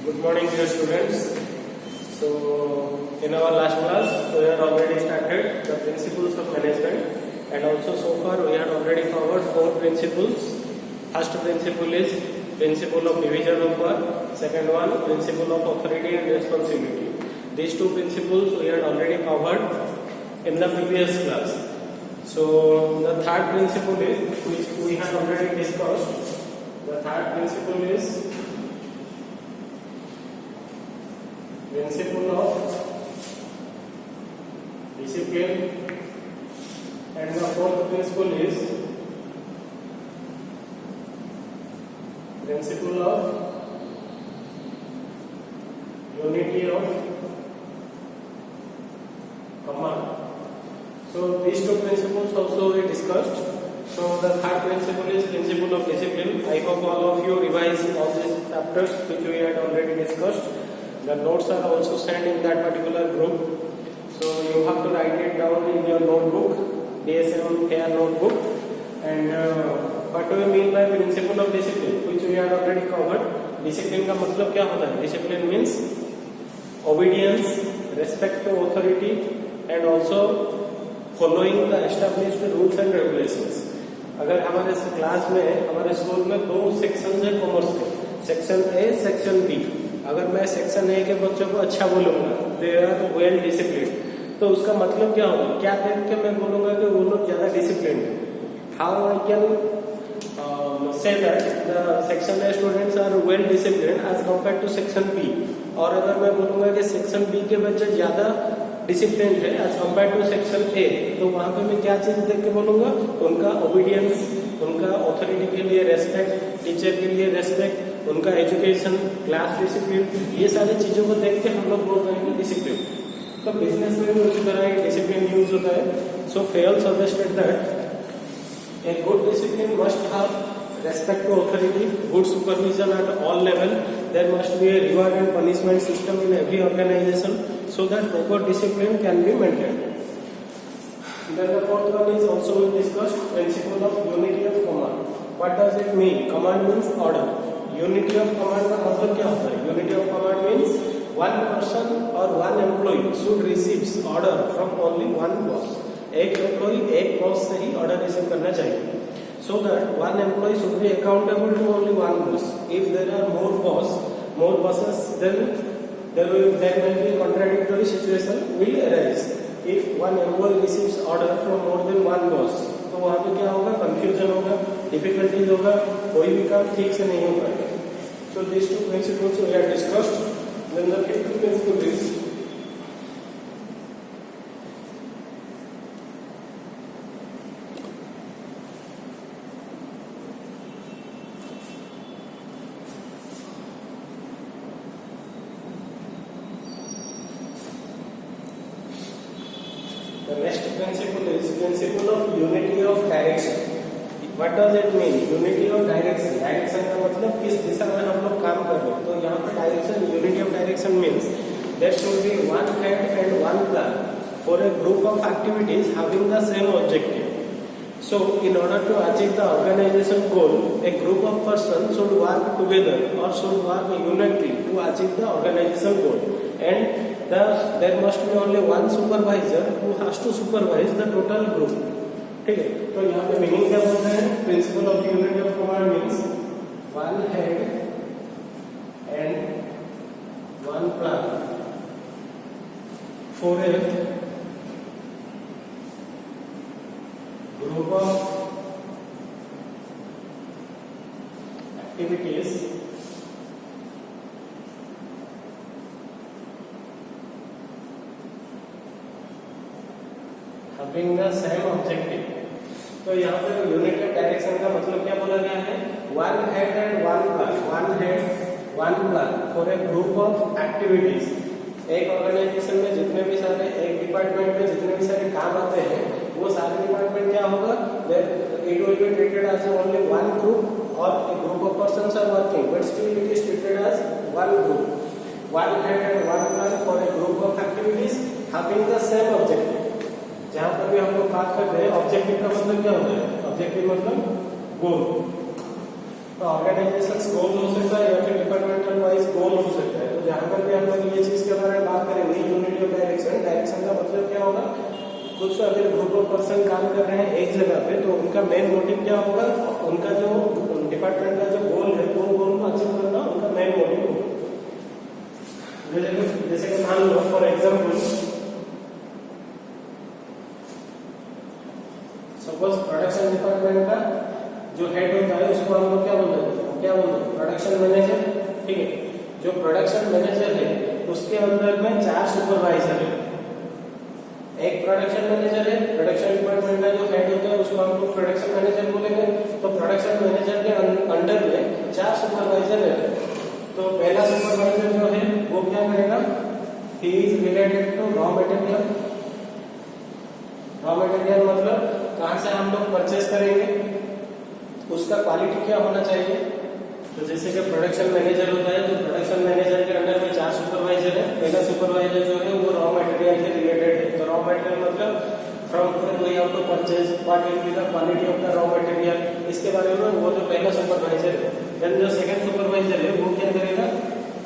Good morning, dear students. So, in our last class, we had already started the principles of management, and also so far we had already covered 4 principles. First principle is principle of division of work. Second one, principle of authority and responsibility. These 2 principles we had already covered in the previous class. So, the third principle is, which we had already discussed. The third principle is principle of discipline, and the fourth principle is principle of unity of command. So these 2 principles also we discussed. So the third principle is principle of discipline. I hope all of you revise all these chapters which we had already discussed. The notes are also sent in that particular group. So you have to write it down in your notebook, DSM Care notebook. And what do we mean by principle of discipline, which we had already covered. Discipline का मतलब क्या होता है? Discipline means obedience, respect to authority, and also following the established rules and regulations. अगर हमारे class में, हमारे school में 2 सेक्शन है कॉमर्स के, सेक्शन ए, सेक्शन बी. अगर मैं सेक्शन ए के बच्चों को अच्छा बोलूंगा, दे आर वेल डिसिप्लिन, तो उसका मतलब क्या होगा? क्या देख के मैं बोलूंगा कि वो लोग ज्यादा डिसिप्लिन है? How I can say that the section A students are well discipline as compare to section B. और अगर मैं बोलूंगा कि सेक्शन बी के बच्चे ज्यादा डिसिप्लिन है as compare to section A, तो वहां पे मैं क्या चीज देख के बोलूंगा? उनका ओबीडियंस, उनका ऑथोरिटी के लिए रेस्पेक्ट, टीचर के लिए रेस्पेक्ट, उनका एजुकेशन, क्लास डिसिप्लिन, ये सारी चीजों को देख के हम लोग बोल रहे हैं डिसिप्लिन. तो बिजनेस में भी उसी तरह एक डिसिप्लिन यूज होता है. So Fayol suggested that a good discipline must have respect to authority, good supervision at all level. There must be a reward and punishment system in every organization so that proper discipline can be maintained. Then the fourth one is also we discussed principle of unity of command. What does it mean? Command means order. Unity of command का मतलब क्या होता है? Unity of command means one person or one employee should receive order from only one boss. एक employee एक boss से ही order receive करना चाहिए. So that one employee should be accountable to only one boss. If there are more bosses, then there may be contradictory situation will arise. If one employee receives order from more than one boss, तो वहाँ पे क्या होगा? Confusion होगा, difficulties होगा, कोई भी काम ठीक से नहीं हो पाएगा. So these 2 principles we have discussed. Then the fifth principle is principle of unity of direction. What does it mean? Unity of direction. Direction का मतलब किस दिशा में हम लोग काम कर रहे हैं. तो यहाँ पे direction, unity of direction means there should be one head and one plan for a group of activities having the same objective. So, in order to achieve the organization goal, a group of persons should work together or should work unitly to achieve the organization goal. And there must be only one supervisor who has to supervise the total group. ठीक है? तो यहाँ पे meaning क्या बोलते हैं? Principal of unity of command means one head and one plan for a group of activities having the same objective. तो यहाँ पे यूनिट ऑफ डायरेक्शन का मतलब क्या बोला गया है? One head and one plan, one head one plan for a group of activities. एक ऑर्गेनाइजेशन में जितने भी सारे, एक डिपार्टमेंट में जितने भी सारे काम आते हैं, वो सारे डिपार्टमेंट क्या होगा? It will be treated as only one group और a group of persons are working, but still it is treated as one group. One head and one plan for a group of activities having the same objective. जहाँ पर भी हम लोग बात कर रहे हैं, ऑब्जेक्टिव का मतलब क्या होता है? ऑब्जेक्टिव मतलब गोल. तो ऑर्गेनाइजेशन गोल हो सकता है या फिर डिपार्टमेंटल वाइज गोल हो सकता है. कुछ अगर ग्रुप ऑफ पर्सन काम कर रहे हैं एक जगह पे, तो उनका मेन मोटिव क्या होगा, उनका जो डिपार्टमेंट का जो गोल है वो गोल को अचीव करना उनका मेन मोटिव होगा। जैसे कि मान लो for example, suppose production department का जो हेड होता है उसको हम लोग क्या बोलते हैं, प्रोडक्शन मैनेजर। ठीक है, जो प्रोडक्शन मैनेजर है उसके अंदर में 4 सुपरवाइजर है। एक प्रोडक्शन मैनेजर है, प्रोडक्शन डिपार्टमेंट का जो हेड होता है उसको हम लोग प्रोडक्शन मैनेजर बोलेंगे। तो प्रोडक्शन मैनेजर के अंडर में 4 सुपरवाइजर है। तो पहला सुपरवाइजर जो है वो क्या करेगा, he is related to raw material. Raw material मतलब कहाँ से हम लोग परचेस करेंगे, उसका क्वालिटी क्या होना चाहिए। तो जैसे कि प्रोडक्शन मैनेजर होता है, तो प्रोडक्शन मैनेजर के अंडर में 4 सुपरवाइजर है। पहला सुपरवाइजर जो है वो रॉ मटेरियल से रिलेटेड है। तो रॉ मटेरियल मतलब from we have to purchase, what will be the quality of the raw material, इसके बारे में वो जो पहला सुपरवाइजर है। देन जो सेकंड सुपरवाइजर है वो क्या करेगा,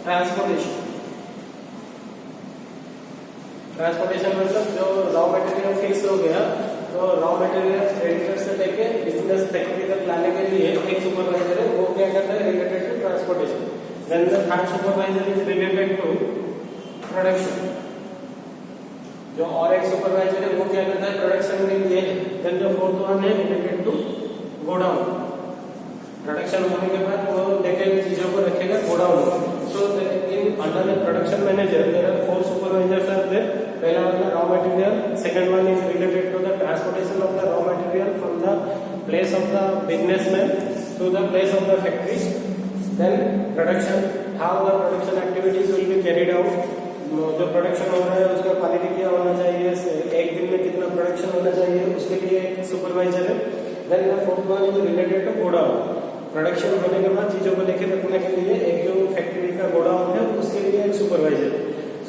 ट्रांसपोर्टेशन। ट्रांसपोर्टेशन मतलब जो रॉ मटेरियल फिक्स हो गया, तो रॉ मटेरियल क्रेडिटर से लेके बिजनेस फैक्ट्री तक लाने के लिए एक सुपरवाइजर है, वो क्या करता है, related to transportation. Then the third supervisor is related to production. जो और एक सुपरवाइजर है वो क्या करता है, प्रोडक्शन के लिए। देन जो फोर्थ वन है रिलेटेड टू गोडाउन। प्रोडक्शन होने के बाद वो लेके चीजों को रखेगा गोडाउन में। So in under the production manager there are 4 supervisors are there. पहला वाला raw material, second one is related to the transportation of the raw material from the place of the businessman to the place of the factory. Then production, how the production activities will be carried out. जो production हो रहा है उसका quality क्या होना चाहिए, एक दिन में कितना प्रोडक्शन होना चाहिए, उसके लिए एक सुपरवाइजर है। Then the fourth one is related to godown. Production होने के बाद चीजों को लेके रखने के लिए एक जो फैक्ट्री का गोडाउन है उसके लिए एक सुपरवाइजर।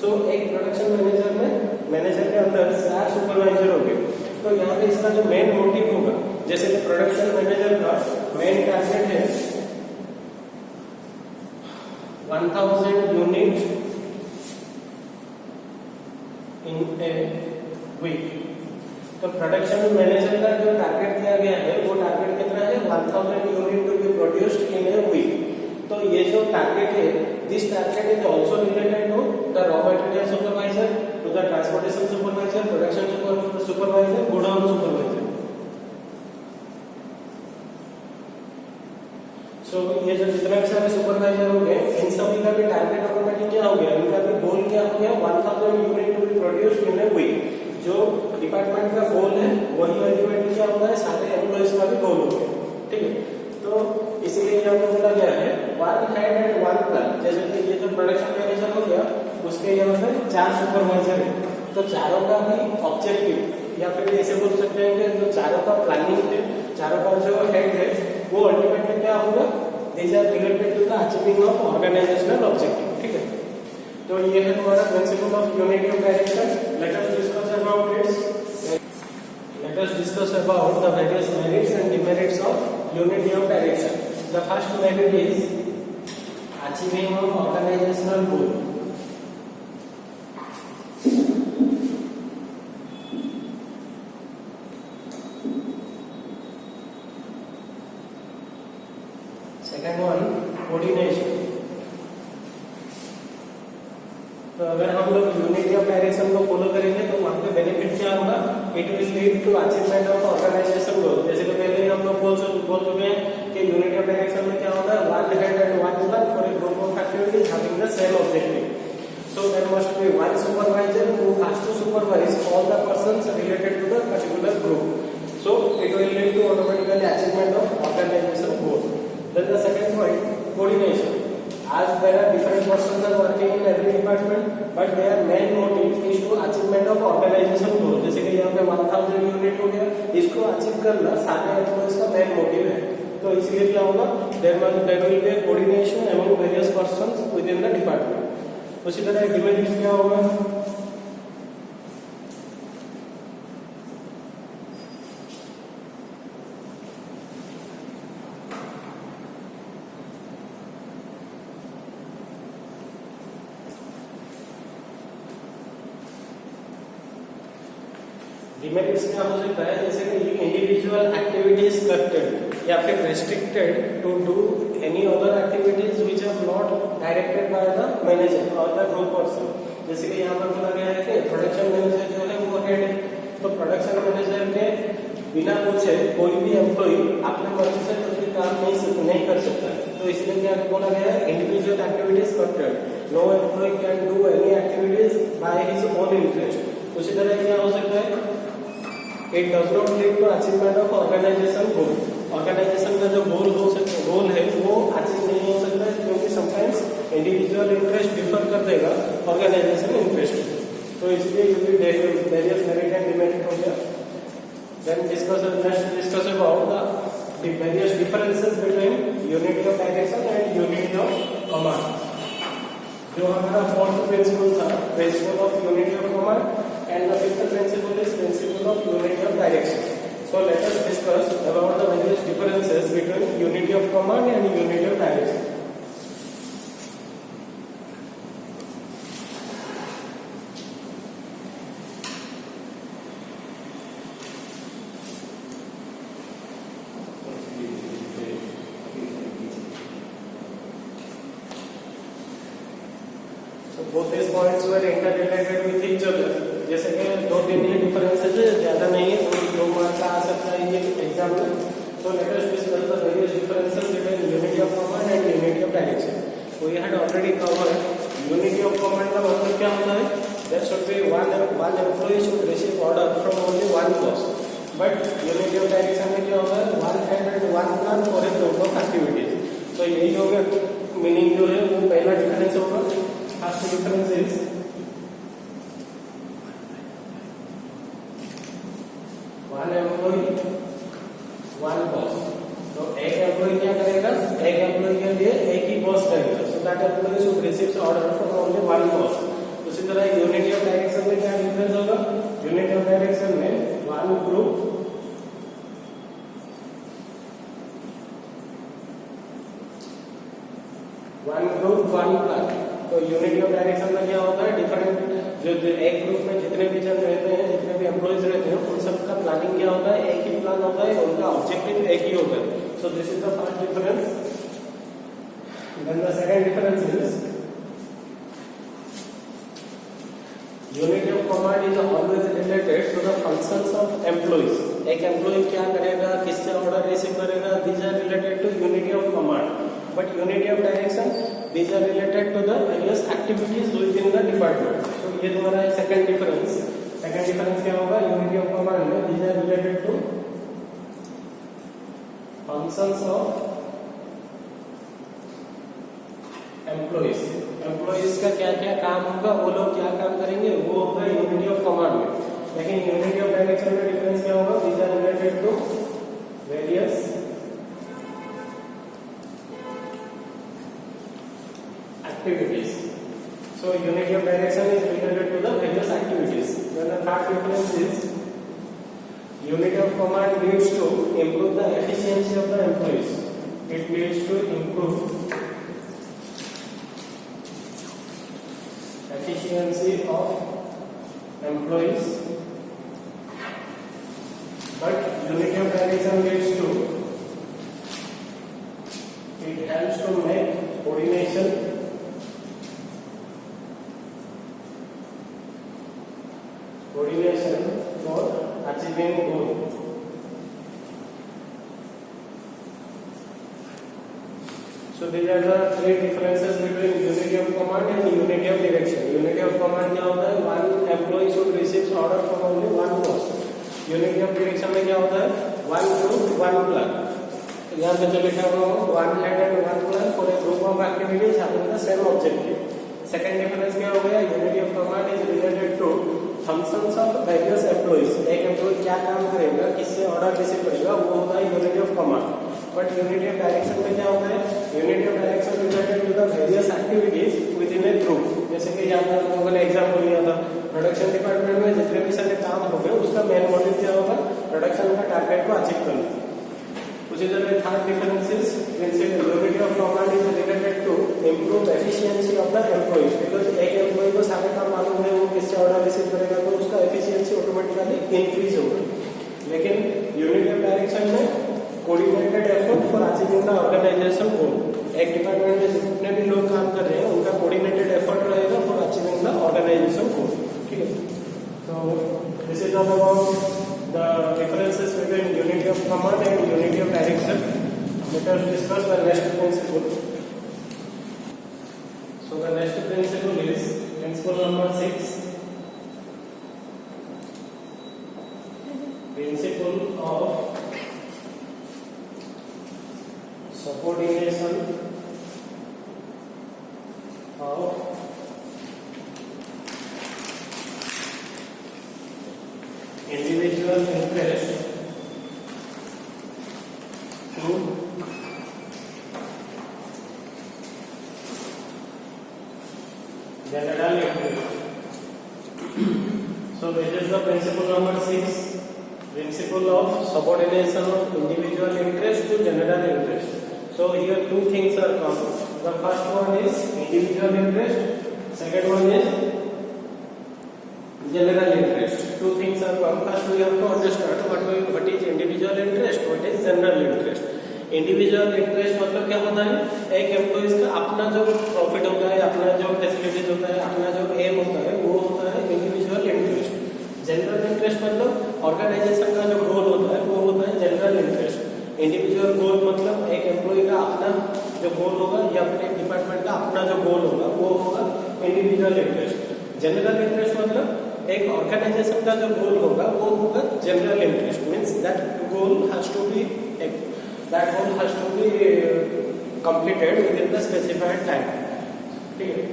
सो एक प्रोडक्शन मैनेजर के अंदर 4 सुपरवाइजर हो गए। तो यहाँ पे इसका जो मेन मोटिव होगा, जैसे कि प्रोडक्शन मैनेजर का मेन टारगेट है 1000 यूनिट इन ए वीक। तो प्रोडक्शन मैनेजर का जो टारगेट दिया गया है वो टारगेट कितना है, 1000 unit to be produced in a week. तो ये जो टारगेट है, this target is also related to the raw material supervisor, to the transportation supervisor, production supervisor, godown supervisor. So ये जो जितना भी सारे सुपरवाइजर हो गए, इन सभी का भी टारगेट ऑटोमेटिक क्या हो गया, इनका भी गोल क्या हो गया, 1000 unit to be produced in a week. जो डिपार्टमेंट का गोल है वही अल्टीमेटली क्या होगा है, सारे एम्प्लॉइज का भी गोल हो गया। ठीक है, तो इसीलिए यहाँ पे बोला गया है one head and one plan. जैसे कि ये जो प्रोडक्शन मैनेजर हो गया, उसके यहाँ पे 4 सुपरवाइजर है। तो चारों का भी ऑब्जेक्टिव, या फिर ऐसे बोल सकते हैं कि जो चारों का प्लानिंग है, चारों का जो हेड है वो अल्टीमेटली क्या होगा, these are related to the achieving of organisational objective. ठीक है, तो ये है तुम्हारा principle of unity of direction. Let us discuss about its. Let us discuss about the various merits and demerits of unity of direction. The first merit is achieving of organisational goal. Second one coordination. तो अगर हम लोग unity of direction को follow करेंगे तो वहां पे benefit क्या होगा, it will lead to achievement of organisation goal. जैसे कि पहले ही हम लोग बोल चुके हैं कि यूनिटी ऑफ डायरेक्शन में क्या होता है, one head and one plan for a group of activities having the same objective. So there must be one supervisor who has to supervise all the persons related to the particular group. So it will lead to automatically achievement of organization goal. Then the second point, coordination. As there are different persons are working in every department, but their main motive is to achievement of organization goal. जैसे कि यहाँ पे 1000 unit हो गया, इसको achieve करना सारे employees का मेन मोटिव है। तो इसलिए क्या होगा, there will be coordination among various persons within the department. उसी तरह डिमेरिट्स क्या होगा, डिमेरिट्स क्या हो सकता है, जैसे कि इंडिविजुअल एक्टिविटीज कटेड या फिर restricted to do any other activities which are not directed by the manager और द ग्रुप पर्सन। जैसे कि यहाँ पर बोला गया है कि प्रोडक्शन मैनेजर जो है वो हेड है, तो प्रोडक्शन मैनेजर के बिना पूछे कोई भी एम्प्लॉय अपने मर्जी से कुछ भी काम नहीं कर सकता है। तो इसलिए क्या बोला गया है, individual activities cutted, no employee can do any activities by his own interest. उसी तरह क्या हो सकता है, it does not lead to achievement of organisation goal. Organisation का जो गोल है वो अचीव नहीं हो सकता है, क्योंकि समटाइम्स इंडिविजुअल इंटरेस्ट डिफर कर देगा ऑर्गेनाइजेशन इंटरेस्ट। तो इसलिए वेरियस मेरिट एंड डिमेरिट हो गया। Then next discuss about the various differences between unity of direction and unity of command। जो हमारा फोर्थ प्रिंसिपल था, principal of unity of command, and the fifth principle is principle of unity of direction। So let us discuss about the various differences between unity of command and unity of direction। Both these points were interrelated with each other। जैसे कि दो तीन ही differences है, ज्यादा नहीं है, तो 2 mark का आ सकता है ये एग्जाम में। So let us discuss the various differences between unity of command and unity of direction। We had already covered unity of command का मतलब क्या होता है, there should be one employee should receive order from only one boss। But unity of direction में क्या होता है, one head and one plan for a group of activities। तो यही हो गया मीनिंग जो है वो पहला डिफरेंस होगा। First difference is one employee one boss। तो एक एम्प्लॉय क्या करेगा, एक एम्प्लॉय के लिए एक ही बॉस रहेगा। So that employee should receive order from only one boss. उसी तरह यूनिटी ऑफ डायरेक्शन में क्या डिफरेंस होगा, यूनिटी ऑफ डायरेक्शन में वन ग्रुप वन प्लान। तो यूनिटी ऑफ डायरेक्शन में क्या होता है, डिफरेंट जो एक ग्रुप में जितने भी जन रहते हैं, जितने भी एम्प्लॉइज रहते हैं, उन सबका प्लानिंग क्या होता है, एक ही प्लान होता है, उनका ऑब्जेक्टिव एक ही होता है। So this is the first difference. Then the second difference is unity of command is always related to the functions of employees. एक एम्प्लॉय क्या करेगा, किससे ऑर्डर रिसीव करेगा, these are related to unity of command. But unity of direction, these are related to the various activities within the department। So ये तुम्हारा second difference। Second difference क्या होगा, unity of command में these are related to functions of employees। employees का क्या क्या काम होगा, वो लोग क्या काम करेंगे, वो होगा unity of command में। लेकिन unity of direction में difference क्या होगा, these are related to various activities। So unity of direction is related to the various activities। Then the third difference is unity of command leads to improve the efficiency of the employees। It leads to improve efficiency of employees। But unity of direction leads to, it helps to make coordination for achieving goal। So these are the three differences between unity of command and unity of direction। Unity of command क्या होता है, one employee should receive order from only one boss। Unity of direction में क्या होता है, one group one plan। यहाँ पे जो लिखा हुआ है one head and one plan for a group of activities having the same objective। Second difference क्या हो गया, unity of command is related to functions of various employees। एक एम्प्लॉय क्या काम करेगा, किससे ऑर्डर रिसीव करेगा, वो होता है unity of command. But unity of direction में क्या होता है, unity of direction related to the various activities within a group. जैसे कि यहाँ पर लोगों ने एग्जाम्पल लिया था, प्रोडक्शन डिपार्टमेंट में जितने भी सारे काम हो गए, उसका मेन मोटिव क्या होगा, प्रोडक्शन का टारगेट को अचीव करना। उसी तरह third difference is unity of command is related to improve efficiency of the employees, because एक एम्प्लॉय को सारे काम मालूम है, वो किससे ऑर्डर रिसीव करेगा, तो उसका एफिशिएंसी ऑटोमेटिकली इंक्रीज होगा। लेकिन यूनिट ऑफ डायरेक्शन में coordinated effort for achieving the organisation goal, एक डिपार्टमेंट में जितने भी लोग काम कर रहे हैं उनका कोऑर्डिनेटेड एफर्ट रहेगा फॉर अचीविंग द ऑर्गेनाइजेशन गोल। ठीक है, तो this is all about the differences between unity of command and unity of direction. Let us discuss the next principle. So the next principle is principle number 6. Principle of subordination of individual interest to general interest. So this is the principle number 6, principle of subordination of individual interest to general interest. So here two things are common. The first one is individual interest, second one is general interest. Two things are common. First we have to understand what is individual interest, what is general interest. Individual interest मतलब क्या होता है, एक employees का अपना जो profit होता है, अपना जो फैसिलिटीज होता है, अपना जो एम होता है, वो होता है इंडिविजुअल इंटरेस्ट। जनरल इंटरेस्ट मतलब ऑर्गेनाइजेशन का जो गोल होता है वो होता है जनरल इंटरेस्ट। इंडिविजुअल गोल मतलब एक एम्प्लॉय का अपना जो गोल होगा या फिर एक डिपार्टमेंट का अपना जो गोल होगा वो होगा इंडिविजुअल इंटरेस्ट। जनरल इंटरेस्ट मतलब एक ऑर्गेनाइजेशन का जो गोल होगा वो होगा general interest, means that goal has to be completed within the specified time. Okay.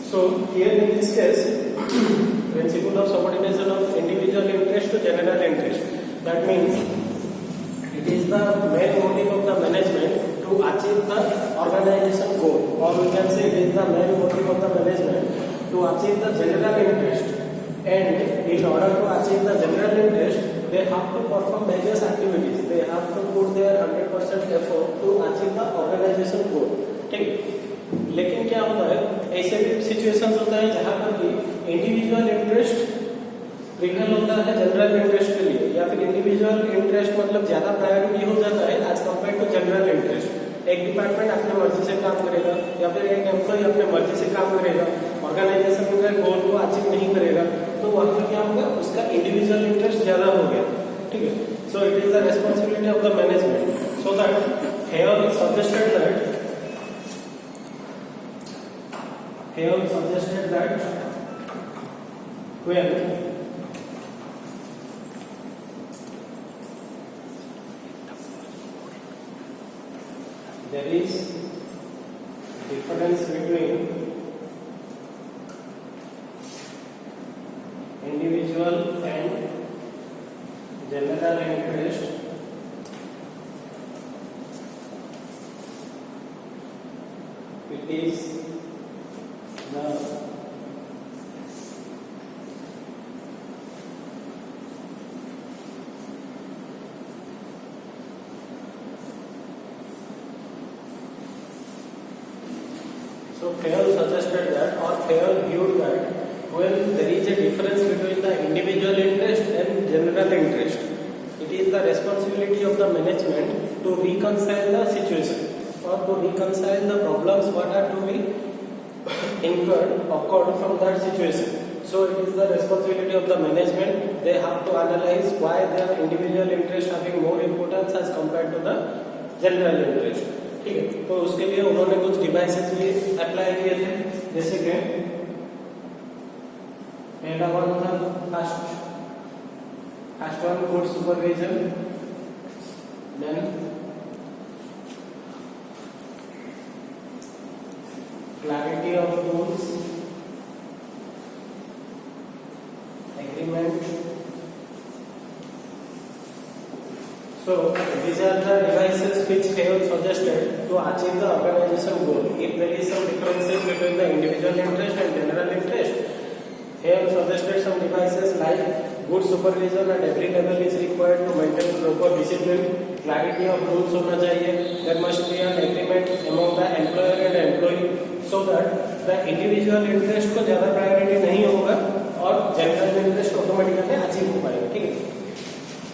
So here in this case, principle of subordination of individual interest to general interest. That means it is the main motive of the management to achieve the organization goal, or we can say it is the main motive of the management to achieve the general interest. And in order to achieve the general interest, they have to perform various activities. They have to put their 100% effort to achieve the organization goal. ठीक, लेकिन क्या होता है, ऐसे भी situations होता है जहाँ पर कि इंडिविजुअल इंटरेस्ट प्रीमियम होता है जनरल इंटरेस्ट के लिए, या फिर इंडिविजुअल इंटरेस्ट मतलब ज्यादा प्रायोरिटी हो जाता है as compare to general interest. एक डिपार्टमेंट अपने मर्जी से काम करेगा या फिर एक एम्प्लॉय अपने मर्जी से काम करेगा, ऑर्गेनाइजेशन के गोल को अचीव नहीं करेगा, तो वहाँ पर क्या होगा, उसका इंडिविजुअल इंटरेस्ट ज्यादा हो गया। ठीक है, so it is the responsibility of the management, so that here suggested that when there is difference between individual and general interest, it is the so Fayol suggested that, or Fayol viewed that when there is a difference between the individual interest and general interest, it is the responsibility of the management to reconcile the situation or to reconcile the problems what are to be occurred from that situation. So it is the responsibility of the management. They have to analyze why their individual interest having more importance as compared to the general interest. ठीक है, तो उसके लिए उन्होंने कुछ devices भी apply किए थे, जैसे कि पहला वन था first one good supervision, then clarity of rules, agreement. So these are the devices which Fayol suggested to achieve the organization goal. If there is some differences between the individual interest and general interest, Fayol suggested some devices like good supervision at every level is required to maintain proper discipline. Clarity of rules होना चाहिए, there must be an agreement among the employer and employee so that the individual interest को ज़्यादा priority नहीं होगा और general interest automatically achieve हो पाएगा, ठीक है।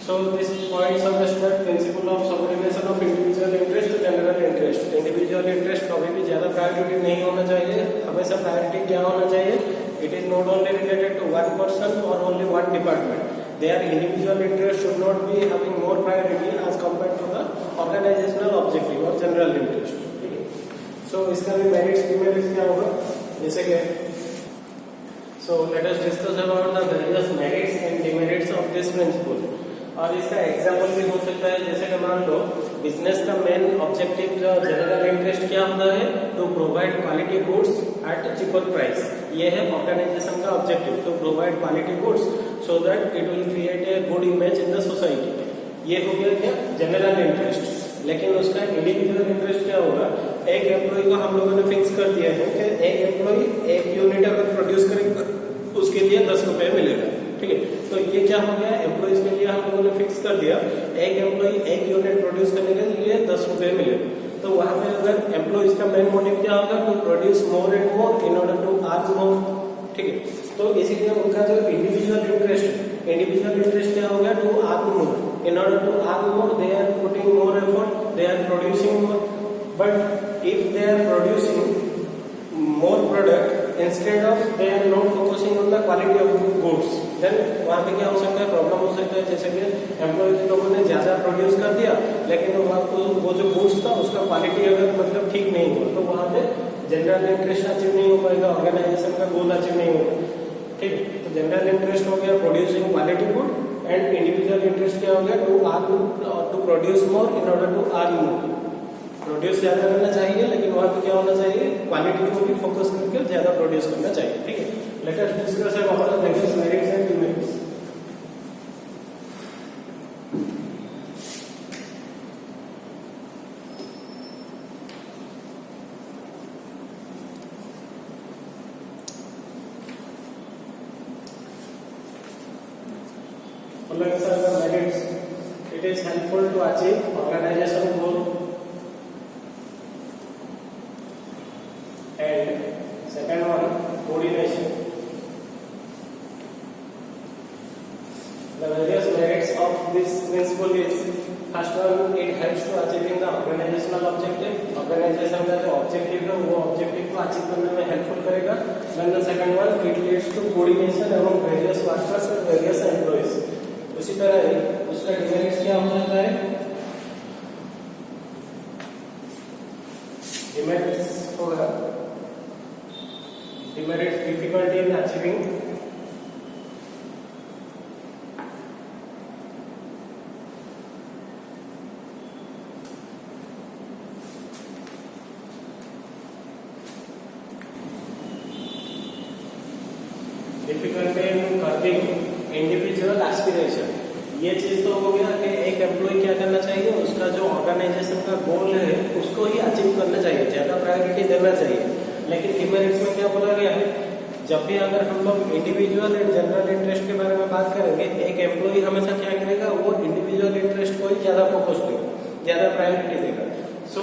So this points of the start principle of subordination of individual interest to general interest. Individual interest कभी भी ज़्यादा प्रायोरिटी नहीं होना चाहिए, हमेशा प्रायोरिटी क्या होना चाहिए? It is not only related to one person or only one department. Their individual interest should not be having more priority as compared to the organizational objective or general interest. ठीक है? So इसका भी merits demerits क्या होगा? जैसे कि so let us discuss about the various merits and demerits of this principle. और इसका एग्जाम्पल भी हो सकता है, जैसे कि मान लो बिजनेस का मेन ऑब्जेक्टिव जो जनरल इंटरेस्ट क्या होता है, to provide quality goods at cheaper price. ये है ऑर्गेनाइजेशन का objective, to provide quality goods so that it will create a good image in the society. ये हो गया क्या जनरल इंटरेस्ट। लेकिन उसका इंडिविजुअल इंटरेस्ट क्या होगा? एक एम्प्लॉय को हम लोगों ने फिक्स कर दिया है कि एक एम्प्लॉय एक यूनिट अगर प्रोड्यूस करेगा उसके लिए 10 रुपए मिलेगा, ठीक है। तो ये क्या हो गया, एम्प्लॉइज के लिए हम लोगों ने फिक्स कर दिया एक एम्प्लॉय एक यूनिट प्रोड्यूस करने के लिए 10 रुपए मिलेगा। तो वहां पे अगर एम्प्लॉइज का मेन मोटिव क्या होगा, to produce more and more in order to earn more, ठीक है। तो इसीलिए उनका जो इंडिविजुअल इंटरेस्ट क्या होगा, to earn more. In order to earn more they are putting more effort, they are producing more. But if they are producing more product instead of they are not focusing on the quality of goods, then वहाँ पे क्या हो सकता है, problem हो सकता है। जैसे कि एम्प्लॉयज लोगों ने ज्यादा प्रोड्यूस कर दिया लेकिन वो जो गुड्स था उसका क्वालिटी अगर मतलब ठीक नहीं हुआ तो वहाँ पे जनरल इंटरेस्ट अचीव नहीं हो पाएगा, ऑर्गेनाइजेशन का गोल अचीव नहीं होगा, ठीक है। तो जनरल इंटरेस्ट हो गया producing quality good and individual interest क्या हो गया, to produce more in order to earn more. Produce ज्यादा करना चाहिए लेकिन वहां पे क्या होना चाहिए, क्वालिटी को भी फोकस करके ज्यादा प्रोड्यूस करना चाहिए, ठीक है। Let us discuss about the various merits and demerits. Merits, it is helpful to achieve organisation goal and second one coordination. The various merits of this principle is, first one, it helps to achieving the organizational objective. Organization का जो objective है वो objective को achieve करने में helpful करेगा. Then the second one, it leads to coordination among various workers and various employees. उसी तरह ही उसका demerits क्या हो जाता है, demerits होगा demerits difficulty in achieving curbing individual aspiration। ये चीज तो हो गया कि एक एम्प्लॉय क्या करना चाहिए, उसका जो ऑर्गेनाइजेशन का गोल है उसको ही अचीव करना चाहिए, ज्यादा प्रायोरिटी देना चाहिए। लेकिन डिमेरिट्स में क्या बोला गया है, जब भी अगर हम लोग इंडिविजुअल एंड जनरल इंटरेस्ट के बारे में बात करेंगे, एक एम्प्लॉय हमेशा क्या करेगा, वो इंडिविजुअल इंटरेस्ट को ही ज्यादा फोकस देगा, ज्यादा प्रायोरिटी देगा। So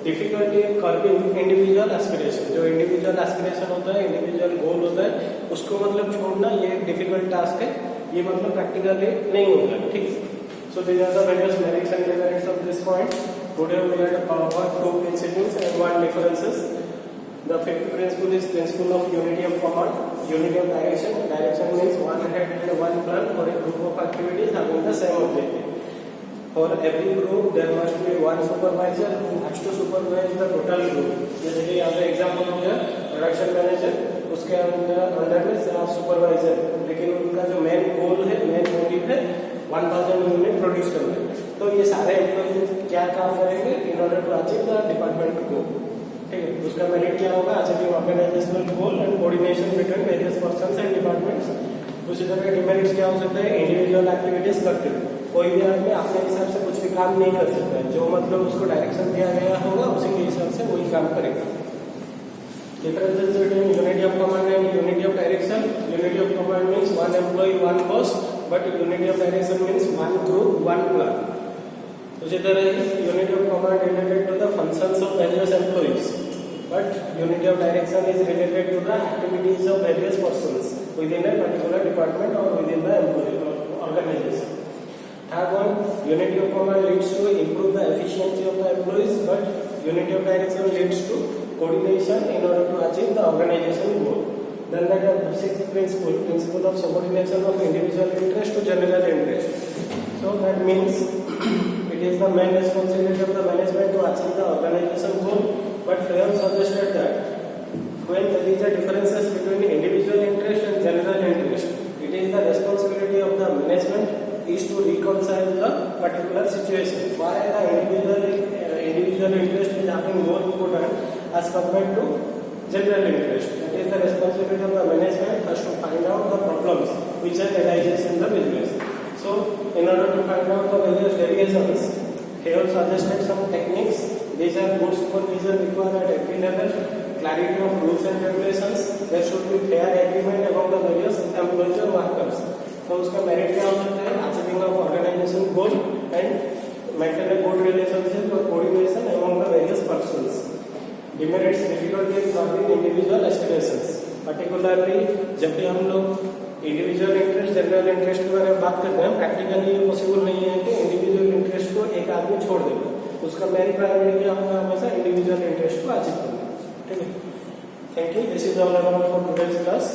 difficulty in curbing individual aspiration, जो इंडिविजुअल एस्पिरेशन होता है, इंडिविजुअल गोल होता है, उसको मतलब छोड़ना ये डिफिकल्ट टास्क है, ये मतलब प्रैक्टिकली नहीं होगा, ठीक है। So these are the various merits and demerits of this point. Today we will cover two principles and one differences. The fifth principle is principle of unity of command, unity of direction. Direction means one head and one plan for a group of activities having the same objective. For every group, there must be one supervisor who has to supervise the total group. जैसे कि यहाँ पे example हो गया production manager, उसके under में आप supervisor, लेकिन उनका जो मेन गोल है, मेन मोटिव है 1000 यूनिट प्रोड्यूस करना। तो ये सारे एम्प्लॉय क्या काम करेंगे in order to achieve the department goal, ठीक है। उसका मेरिट क्या होगा, achieving organisational goal and coordination between various persons and departments. उसी तरह डिमेरिट्स क्या हो सकते हैं, इंडिविजुअल एक्टिविटीज करते हैं, कोई भी आदमी अपने हिसाब से कुछ भी काम नहीं कर सकता है, जो मतलब उसको डायरेक्शन दिया गया होगा उसी के हिसाब से वही काम करेगा। Differences between unity of command and unity of direction. Unity of command means one employee, one boss, but unity of direction means one group, one plan. उसी तरह ही unity of command related to the functions of various employees, but unity of direction is related to the activities of various persons within a particular department or within the employee organization. Third one, unity of command leads to improve the efficiency of the employees, but unity of direction leads to coordination in order to achieve the organization goal. Then the sixth principle of subordination of individual interest to general interest. So that means it is the main responsibility of the management to achieve the organization goal, but Freire suggested that when there is a differences between individual interest and general interest, it is the responsibility of the management is to reconcile the particular situation. Why the individual interest is having more important as compared to general interest? That is the responsibility of the management has to find out the problems which are arises in the business. So, in order to find out the various variations, he also suggested some techniques. These are good supervision required at every level, clarity of rules and regulations, there should be fair agreement among the various employees or workers. तो उसका merit क्या हो सकता है? Achieving of organisation goal and maintain a good relationship और coordination among the various persons. Demerits difficulty in solving individual aspirations. Particularly जब भी हम लोग इंडिविजुअल इंटरेस्ट जनरल इंटरेस्ट के बारे में बात करते हैं, प्रैक्टिकली ये पॉसिबल नहीं है कि इंडिविजुअल इंटरेस्ट को एक आदमी छोड़ देगा. उसका मेन प्रायोरिटी क्या होगा? हमेशा इंडिविजुअल इंटरेस्ट को अचीव करना. ठीक है. Thank you. This is all about for today's class.